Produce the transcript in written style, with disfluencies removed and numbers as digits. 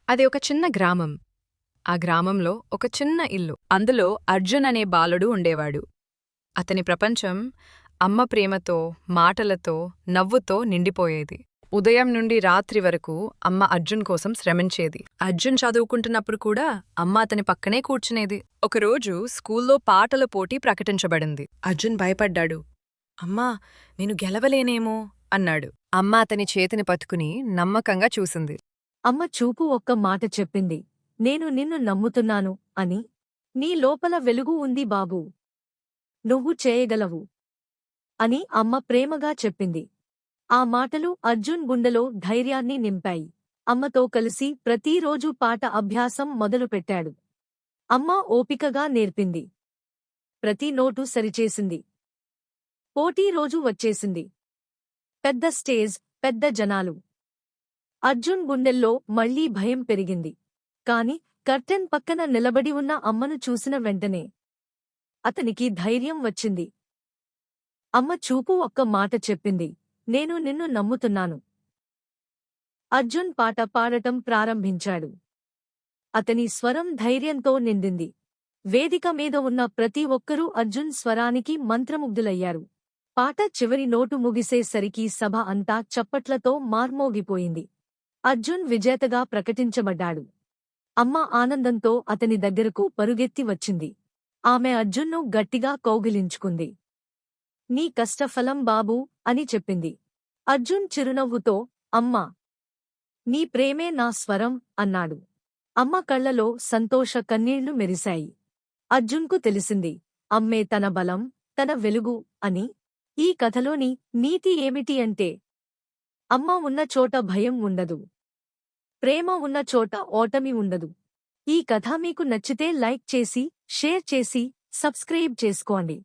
అది ఒక చిన్న గ్రామం. ఆ గ్రామంలో ఒక చిన్న ఇల్లు. అందులో అర్జున్ అనే బాలుడు ఉండేవాడు. అతని ప్రపంచం అమ్మ ప్రేమతో, మాటలతో, నవ్వుతో నిండిపోయేది. ఉదయం నుండి రాత్రి వరకు అమ్మ అర్జున్ కోసం శ్రమించేది. అర్జున్ చదువుకుంటున్నప్పుడు కూడా అమ్మ అతని పక్కనే కూర్చునేది. ఒకరోజు స్కూల్లో పాటల పోటీ ప్రకటించబడింది. అర్జున్ భయపడ్డాడు. అమ్మా, నేను గెలవలేనేమో అన్నాడు. అమ్మ అతని చేతిని పట్టుకుని నమ్మకంగా చూసింది. అమ్మ చూపు ఒక్క మాట చెప్పింది, నేను నిన్ను నమ్ముతున్నాను అని. నీ లోపల వెలుగు ఉంది బాబూ. నువ్వు చేయగలవు అని అమ్మ ప్రేమగా చెప్పింది. ఆ మాటలు అర్జున్ గుండెలో ధైర్యాన్ని నింపాయి. అమ్మతో కలిసి ప్రతిరోజూ పాట అభ్యాసం మొదలుపెట్టాడు. అమ్మ ఓపికగా నేర్పింది. ప్రతి నోటు సరిచేసింది. పోటీ రోజు వచ్చేసింది. పెద్ద స్టేజ్, పెద్ద జనాలు. అర్జున్ గుండెల్లో మళ్లీ భయం పెరిగింది. కాని కర్టెన్ పక్కన నిలబడి ఉన్న అమ్మను చూసిన వెంటనే అతనికి ధైర్యం వచ్చింది. అమ్మ చూపు ఒక్క మాట చెప్పింది, నేను నిన్ను నమ్ముతున్నాను. అర్జున్ పాట పాడటం ప్రారంభించాడు. అతని స్వరం ధైర్యంతో నిండింది. వేదిక మీద ఉన్న ప్రతి ఒక్కరూ అర్జున్ స్వరానికి మంత్రముగ్ధులయ్యారు. పాట చివరి నోటు ముగిసేసరికి సభ అంతా చప్పట్లతో మార్మోగిపోయింది. అర్జున్ విజేతగా ప్రకటించబడ్డాడు. అమ్మ ఆనందంతో అతని దగ్గరకు పరుగెత్తి వచ్చింది. ఆమె అర్జున్ను గట్టిగా కౌగిలించుకుంది. నీ కష్టఫలం బాబూ అని చెప్పింది. అర్జున్ చిరునవ్వుతో, అమ్మా, నీ ప్రేమే నా స్వరం అన్నాడు. అమ్మ కళ్లలో సంతోష కన్నీళ్లు మెరిశాయి. అర్జున్కు తెలిసింది, అమ్మే తన బలం, తన వెలుగు అని. ఈ కథలోని నీతి ఏమిటి అంటే, అమ్మ ఉన్న చోట భయం ఉండదు. ప్రేమ ఉన్న చోట ఓటమి ఉండదు. ఈ కథ మీకు నచ్చితే లైక్ చేసి, షేర్ చేసి, సబ్స్క్రైబ్ చేసుకోండి.